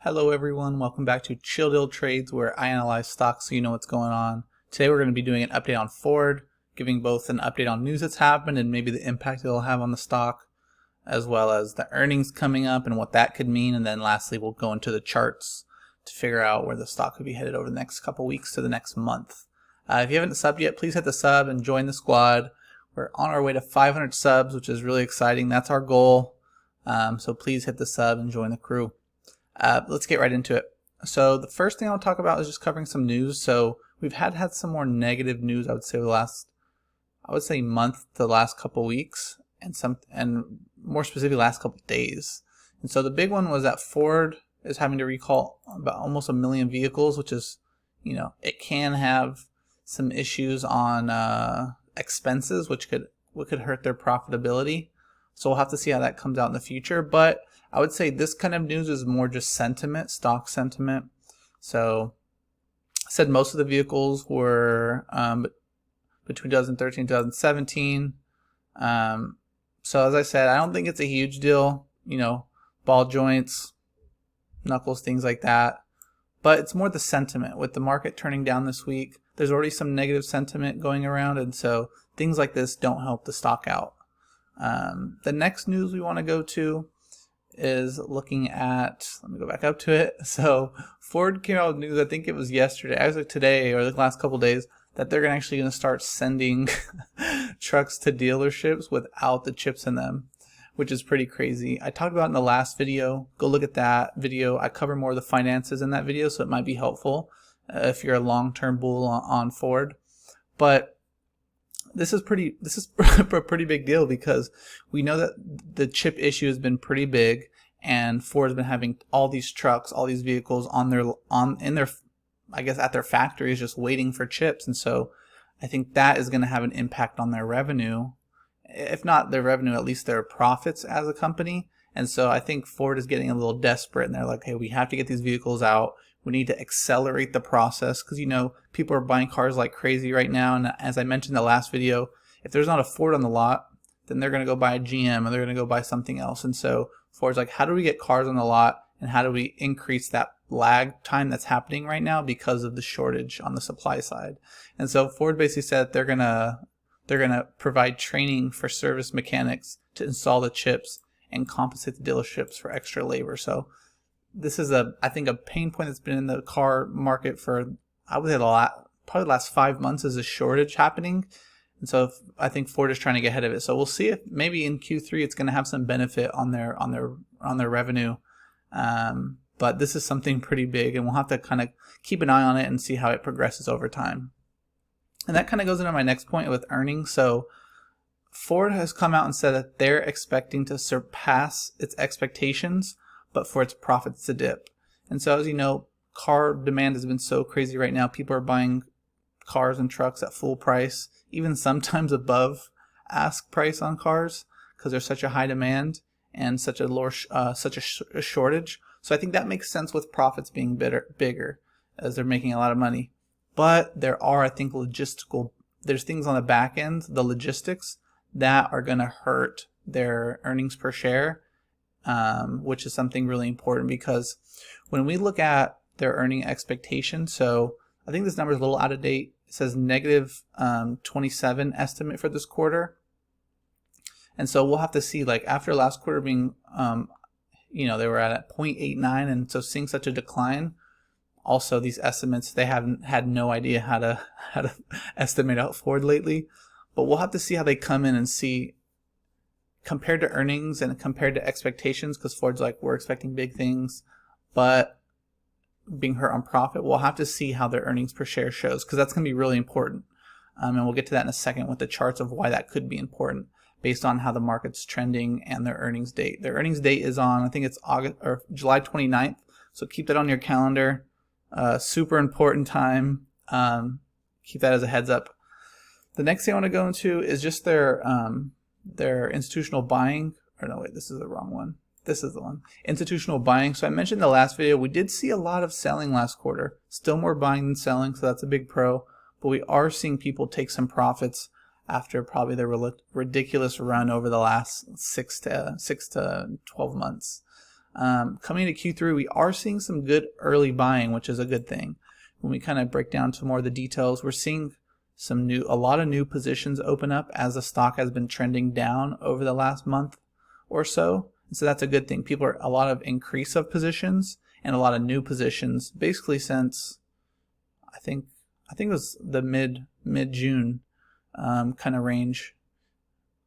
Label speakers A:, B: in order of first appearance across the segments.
A: Hello everyone, welcome back to Chill Deal Trades, where I analyze stocks so you know what's going on. Today we're going to be doing an update on Ford, giving both an update on news that's happened and maybe the impact it'll have on the stock, as well as the earnings coming up and what that could mean, and then lastly we'll go into the charts to figure out where the stock could be headed over the next couple weeks to the next month. If you haven't subbed yet, please hit the sub and join the squad. We're on our way to 500 subs, which is really exciting. That's our goal. So please hit the sub and join the crew. Let's get right into it. So the first thing I'll talk about is just covering some news. So we've had some more negative news, I would say, month to the last couple weeks, and more specifically last couple days. And so the big one was that Ford is having to recall about almost 1 million vehicles, which is, it can have some issues on expenses, which could hurt their profitability. So we'll have to see how that comes out in the future. But I would say this kind of news is more just sentiment, stock sentiment. So I said most of the vehicles were between 2013 and 2017. So as I said, I don't think it's a huge deal, ball joints, knuckles, things like that. But it's more the sentiment. With the market turning down this week, there's already some negative sentiment going around, and so things like this don't help the stock out. The next news we want to go to is looking at, let me go back up to it. So Ford came out with news, I think it was yesterday, actually today or the last couple days, that they're actually going to start sending trucks to dealerships without the chips in them, which is pretty crazy. I talked about it in the last video. Go look at that video. I cover more of the finances in that video, so it might be helpful if you're a long-term bull on Ford. But this is a pretty big deal, because we know that the chip issue has been pretty big, and Ford has been having all these trucks, all these vehicles at their factories just waiting for chips. And so I think that is going to have an impact on their revenue. If not their revenue, at least their profits as a company. And so I think Ford is getting a little desperate, and they're like, hey, we have to get these vehicles out. We need to accelerate the process, because, people are buying cars like crazy right now. And as I mentioned in the last video, if there's not a Ford on the lot, then they're going to go buy a GM, or they're going to go buy something else. And so Ford's like, how do we get cars on the lot, and how do we increase that lag time that's happening right now because of the shortage on the supply side? And so Ford basically said they're going to provide training for service mechanics to install the chips and compensate the dealerships for extra labor. So this is I think a pain point that's been in the car market for, I would say, probably the last 5 months, is a shortage happening. And so I think Ford is trying to get ahead of it. So we'll see if maybe in Q3 it's going to have some benefit on their revenue. But this is something pretty big, and we'll have to kind of keep an eye on it and see how it progresses over time. And that kind of goes into my next point with earnings. So Ford has come out and said that they're expecting to surpass its expectations, but for its profits to dip. And so, as you know, car demand has been so crazy right now. People are buying cars and trucks at full price, even sometimes above ask price on cars, because there's such a high demand and such a shortage. So I think that makes sense with profits being bigger, as they're making a lot of money. But there are, I think, there's things on the back end, the logistics, that are going to hurt their earnings per share, which is something really important, because when we look at their earning expectation, so I think this number is a little out of date. It says negative 27 estimate for this quarter. And so we'll have to see, like, after last quarter being, they were at 0.89, and so seeing such a decline. Also, these estimates, they haven't had no idea how to estimate out Ford lately. But we'll have to see how they come in and see, compared to earnings and compared to expectations, because Ford's like, we're expecting big things, but being hurt on profit. We'll have to see how their earnings per share shows, because that's going to be really important. And we'll get to that in a second with the charts of why that could be important based on how the market's trending and their earnings date. Their earnings date is on, I think it's July 29th. So keep that on your calendar. Super important time. Keep that as a heads up. The next thing I want to go into is just their institutional buying. Or no, wait, this is the wrong one. This is the one. Institutional buying. So I mentioned in the last video, we did see a lot of selling last quarter. Still more buying than selling, so that's a big pro. But we are seeing people take some profits after probably their ridiculous run over the last 6 to 12 months. Coming into Q3, we are seeing some good early buying, which is a good thing. When we kind of break down to more of the details, we're seeing a lot of new positions open up as the stock has been trending down over the last month or so. And so that's a good thing. A lot of increase of positions and a lot of new positions, basically since I think it was the mid-June kind of range.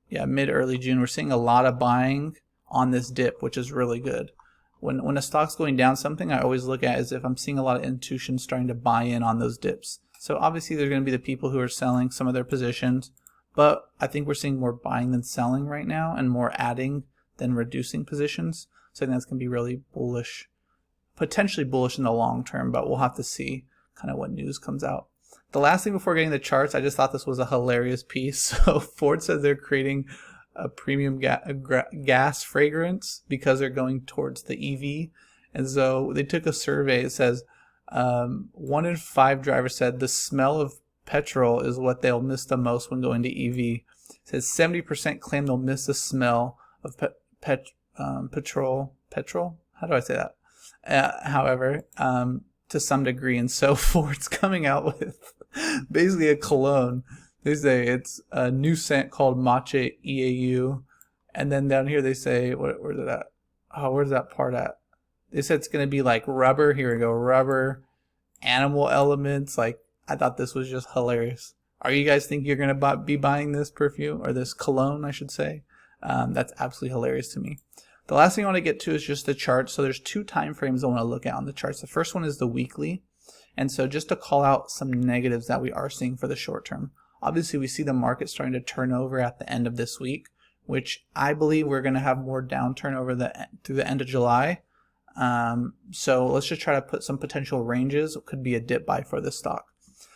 A: Yeah, early June. We're seeing a lot of buying on this dip, which is really good. When a stock's going down, something I always look at is if I'm seeing a lot of institutions starting to buy in on those dips. So obviously there's going to be the people who are selling some of their positions, but I think we're seeing more buying than selling right now and more adding than reducing positions. So I think that's going to be really bullish, potentially bullish in the long term, but we'll have to see kind of what news comes out. The last thing before getting the charts, I just thought this was a hilarious piece. So Ford says they're creating a premium gas fragrance because they're going towards the EV. And so they took a survey. It says 1 in 5 drivers said the smell of petrol is what they'll miss the most when going to EV. It says 70% claim they'll miss the smell of petrol. How do I say that? However, to some degree. And so Ford's coming out with basically a cologne. They say it's a new scent called Matcha EAU. And then down here they say, where's it at? Oh, where's that part at? They said it's going to be like rubber. Here we go. Rubber, animal elements. Like, I thought this was just hilarious. Are you guys think you're going to be buying this perfume, or this cologne, I should say? That's absolutely hilarious to me. The last thing I want to get to is just the chart. So there's 2 time frames I want to look at on the charts. The first one is the weekly. And so just to call out some negatives that we are seeing for the short term. Obviously, we see the market starting to turn over at the end of this week, which I believe we're going to have more downturn through the end of July. So let's just try to put some potential ranges. It could be a dip buy for this stock.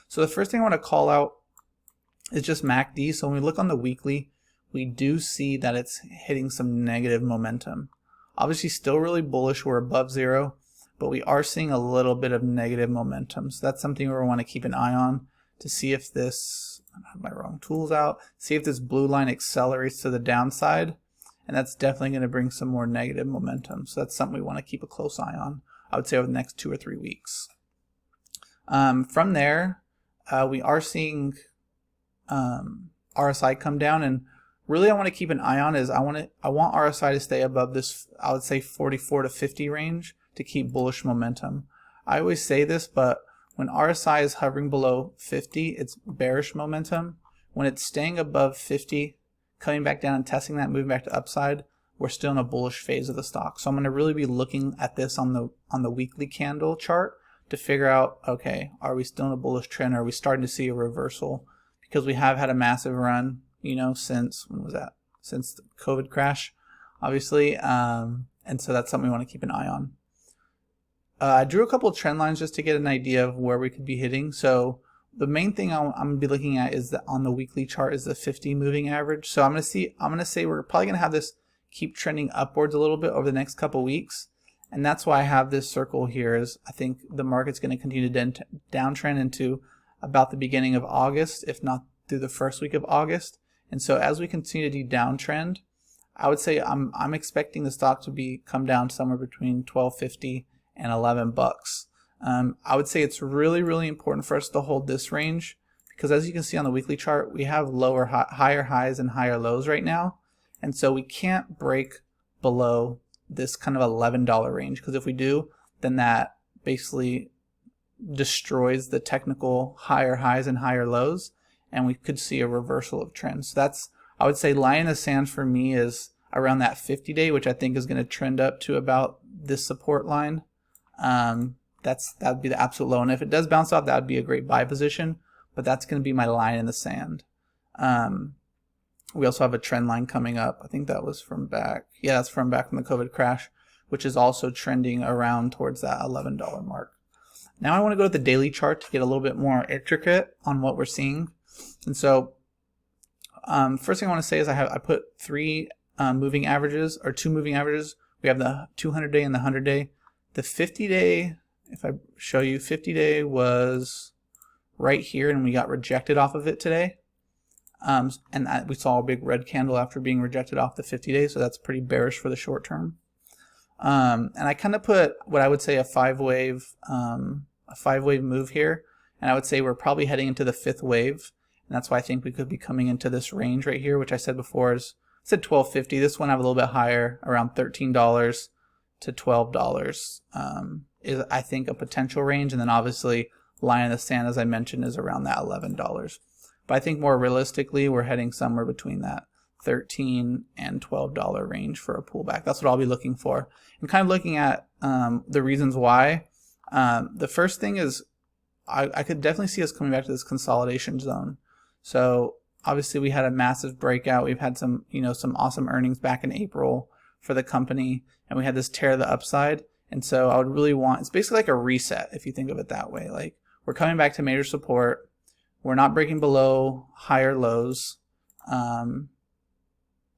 A: So the first thing I want to call out is just MACD. So when we look on the weekly, we do see that it's hitting some negative momentum. Obviously still really bullish. We're above 0, but we are seeing a little bit of negative momentum. So that's something we want to keep an eye on to see if this, I have my wrong tools out, see if this blue line accelerates to the downside. And that's definitely going to bring some more negative momentum. So that's something we want to keep a close eye on, I would say, over the next 2 or 3 weeks. From there, we are seeing RSI come down, and really I want to keep an eye on is I want RSI to stay above this, I would say 44 to 50 range to keep bullish momentum. I always say this, but when RSI is hovering below 50, it's bearish momentum. When it's staying above 50, coming back down and testing that, moving back to upside, we're still in a bullish phase of the stock. So I'm going to really be looking at this on the weekly candle chart to figure out, okay, are we still in a bullish trend? Are we starting to see a reversal? Because we have had a massive run, since, when was that? Since the COVID crash, obviously. And so that's something we want to keep an eye on. I drew a couple of trend lines just to get an idea of where we could be hitting. So the main thing I'm going to be looking at is that on the weekly chart is the 50 moving average. So I'm going to say we're probably going to have this keep trending upwards a little bit over the next couple weeks. And that's why I have this circle here, is I think the market's going to continue to downtrend into about the beginning of August, if not through the first week of August. And so as we continue to downtrend, I would say I'm expecting the stock to come down somewhere between $12.50 and $11. I would say it's really, really important for us to hold this range, because as you can see on the weekly chart, we have higher highs and higher lows right now. And so we can't break below this kind of $11 range, because if we do, then that basically destroys the technical higher highs and higher lows, and we could see a reversal of trends. So that's, I would say, line in the sand for me is around that 50-day, which I think is going to trend up to about this support line. That would be the absolute low, and if it does bounce off, that would be a great buy position, but that's going to be my line in the sand. We also have a trend line coming up. I think that was from back. Yeah, that's from back from the COVID crash, which is also trending around towards that $11 mark. Now I want to go to the daily chart to get a little bit more intricate on what we're seeing. And so first thing I want to say is I put 3 moving averages, or 2 moving averages. We have the 200-day and the 100-day. The 50-day, if I show you, 50-day was right here, and we got rejected off of it today. And we saw a big red candle after being rejected off the 50-day, so that's pretty bearish for the short term. And I kind of put what I would say a five wave move here, and I would say we're probably heading into the fifth wave, and that's why I think we could be coming into this range right here, which I said before is, I said $12.50. This one I have a little bit higher, around $13 to $12 is I think a potential range, and then obviously line in the sand, as I mentioned, is around that $11. But I think more realistically, we're heading somewhere between that $13 and $12 range for a pullback. That's what I'll be looking for. And kind of looking at the reasons why. The first thing is I could definitely see us coming back to this consolidation zone. So obviously we had a massive breakout. We've had some, some awesome earnings back in April for the company, and we had this tear to the upside. And so I would really want, it's basically like a reset if you think of it that way. Like, we're coming back to major support. We're not breaking below higher lows. And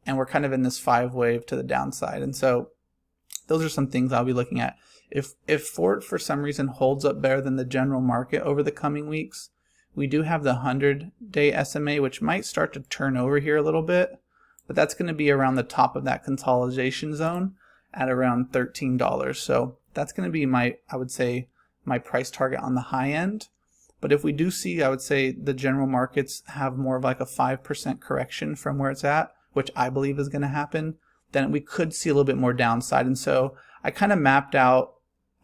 A: we're kind of in this five wave to the downside. And so those are some things I'll be looking at. If Ford for some reason holds up better than the general market over the coming weeks, we do have the 100-day SMA, which might start to turn over here a little bit, but that's going to be around the top of that consolidation zone at around $13. So that's going to be I would say, my price target on the high end. But if we do see, I would say the general markets have more of like a 5% correction from where it's at, which I believe is going to happen, then we could see a little bit more downside. And so I kind of mapped out,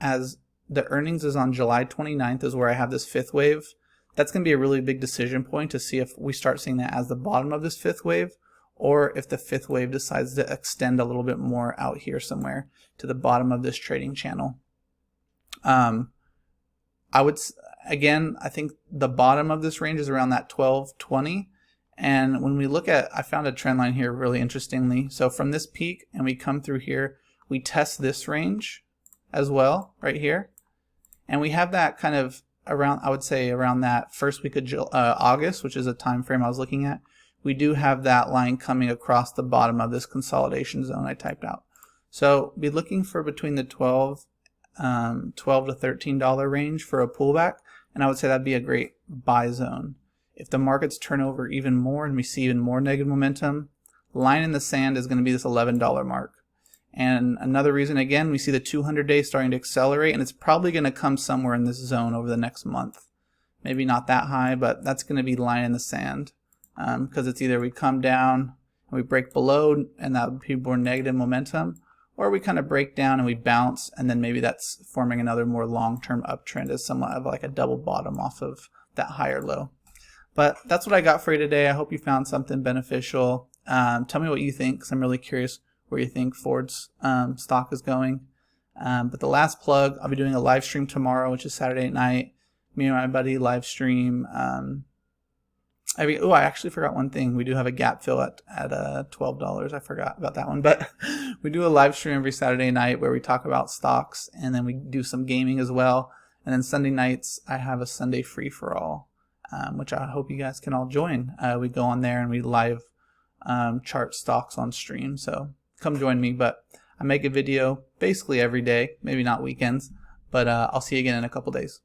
A: as the earnings is on July 29th is where I have this fifth wave. That's going to be a really big decision point to see if we start seeing that as the bottom of this fifth wave, or if the fifth wave decides to extend a little bit more out here somewhere to the bottom of this trading channel. I think the bottom of this range is around that 1220. And when we look at, I found a trend line here really interestingly. So from this peak and we come through here, we test this range as well right here. And we have that kind of around, I would say around that first week of August, which is a time frame I was looking at. We do have that line coming across the bottom of this consolidation zone I typed out. So be looking for between the $12 to $13 range for a pullback, and I would say that'd be a great buy zone. If the markets turn over even more and we see even more negative momentum, line in the sand is going to be this $11 mark. And another reason, again, we see the 200-day starting to accelerate, and it's probably going to come somewhere in this zone over the next month. Maybe not that high, but that's going to be line in the sand, because it's either we come down and we break below, and that would be more negative momentum, or we kind of break down and we bounce, and then maybe that's forming another more long-term uptrend as somewhat of like a double bottom off of that higher low. But that's what I got for you today. I hope you found something beneficial. Tell me what you think, because I'm really curious where you think Ford's stock is going. But the last plug, I'll be doing a live stream tomorrow, which is Saturday night. Me and my buddy live stream. I actually forgot one thing. We do have a gap fill at $12. I forgot about that one. But we do a live stream every Saturday night where we talk about stocks, and then we do some gaming as well. And then Sunday nights, I have a Sunday free-for-all, which I hope you guys can all join. We go on there and we live chart stocks on stream. So come join me. But I make a video basically every day, maybe not weekends. But I'll see you again in a couple days.